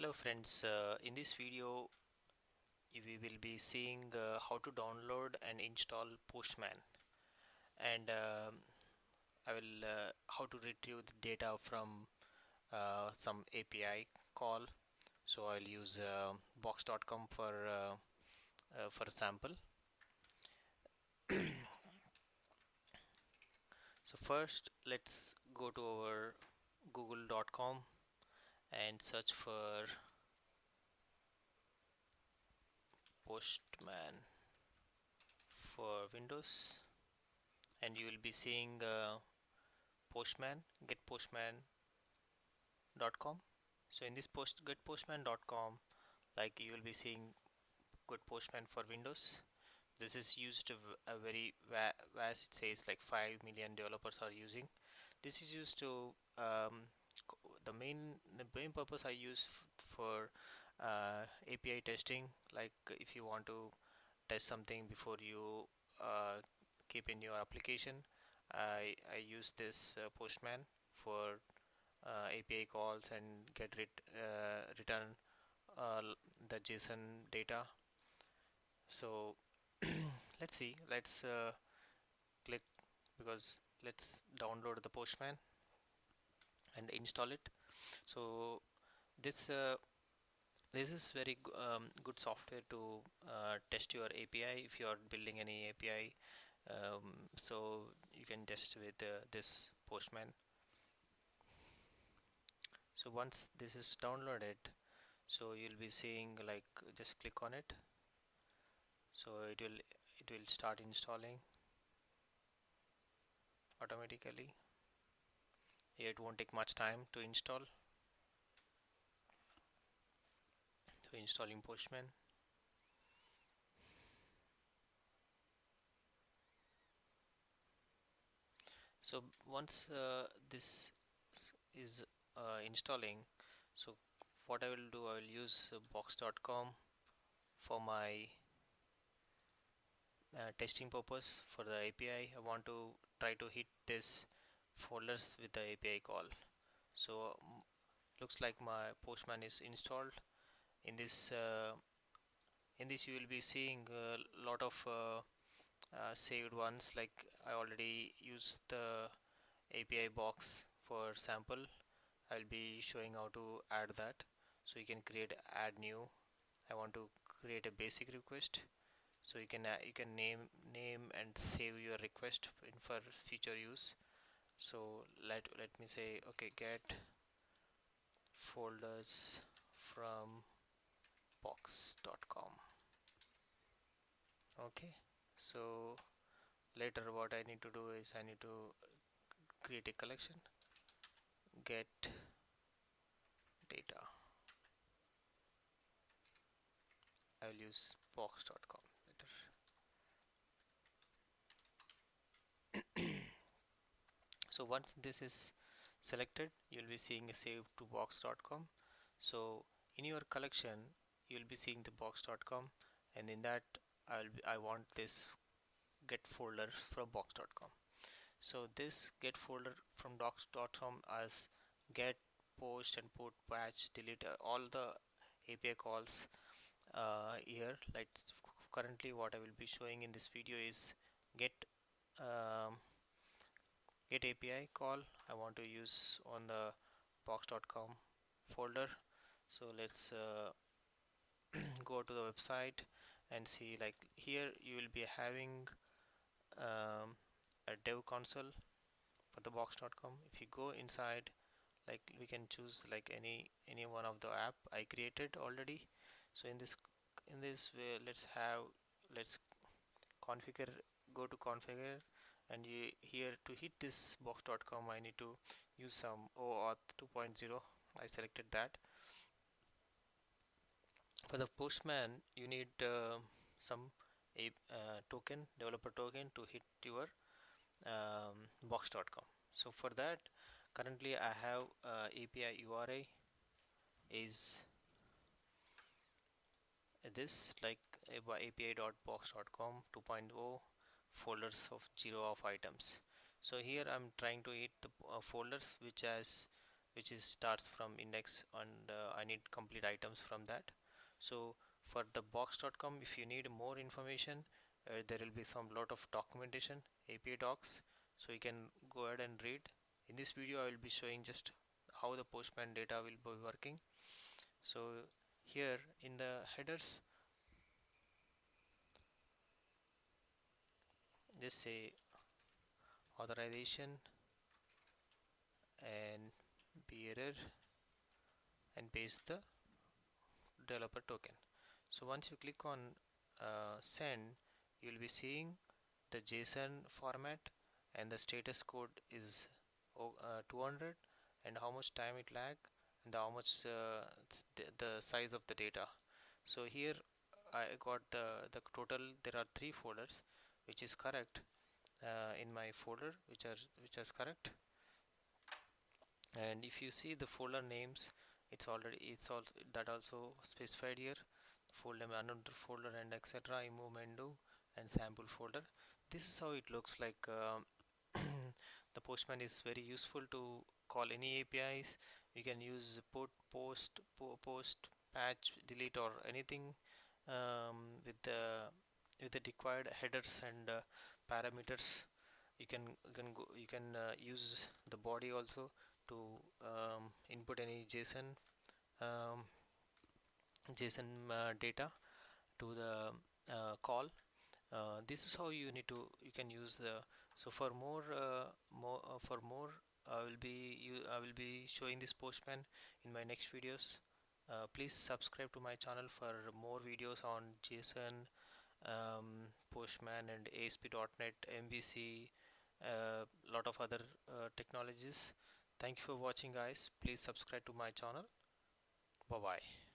Hello friends, in this video we will be seeing how to download and install Postman, and I will how to retrieve the data from some API call. So I'll use box.com for a sample. So first let's go to our google.com and search for Postman for Windows, and you will be seeing Postman, getpostman.com. So in this getpostman.com, like you will be seeing good Postman for Windows. This is used a very vast, it says like 5 million developers are using. This is used to the main purpose I use for API testing. Like if you want to test something before you keep in your application, I use this Postman for API calls and return the JSON data. So let's see. Let's click because let's download the Postman and install it. So this uh, this is very good software to test your API if you are building any API. So you can test with this Postman. So once this is downloaded, so you'll be seeing like just click on it. So it will start installing automatically. It won't take much time to install. So installing Postman. So once this is installing, so what I will do, I will use box.com for my testing purpose for the API. I want to try to hit this folders with the API call. So looks like my Postman is installed. In this you will be seeing a lot of saved ones. Like I already used the API box for sample. I'll be showing how to add that. So you can create add new. I want to create a basic request. So you can name and save your request for future use. So let me say, okay, get folders from box.com. Okay, so later what I need to do is I need to create a collection, get data. I will use box.com later. So once this is selected, you'll be seeing a save to box.com. So in your collection you'll be seeing the box.com, and in that I want this get folder from box.com. So this get folder from docs.com as get, post and put, patch, delete, all the API calls here. Like currently what I will be showing in this video is get um, get API call I want to use on the box.com folder. So let's go to the website and see, like here you will be having a dev console for the box.com. If you go inside, like we can choose like any one of the app I created already. So in this way, let's configure, go to configure, and here to hit this box.com I need to use some OAuth 2.0. I selected that. For the Postman you need some token, developer token, to hit your box.com. So for that, currently I have API URI is this, like api.box.com 2.0 folders of 0 of items. So here I'm trying to hit the folders which has which is starts from index, and I need complete items from that. So for the box.com, if you need more information, there will be some lot of documentation, API docs, so you can go ahead and read. In this video I will be showing just how the Postman data will be working. So here in the headers, just say authorization and bearer and paste the developer token. So once you click on send, you will be seeing the JSON format, and the status code is 200, and how much time it lag, and how much the size of the data. So here I got the total. There are 3 folders, which is correct in my folder, which is correct. And if you see the folder names, it's also that also specified here, folder, another folder, and etc. Imove menu and sample folder. This is how it looks like. The Postman is very useful to call any APIs. You can use put, post, patch, delete, or anything with the required headers and parameters. You can use the body also to input any um, JSON data to the call. This is how you can use the. So for more I will be showing this Postman in my next videos. Please subscribe to my channel for more videos on JSON, Postman, and ASP.NET, MVC, lot of other technologies. Thank you for watching, guys. Please subscribe to my channel. Bye bye.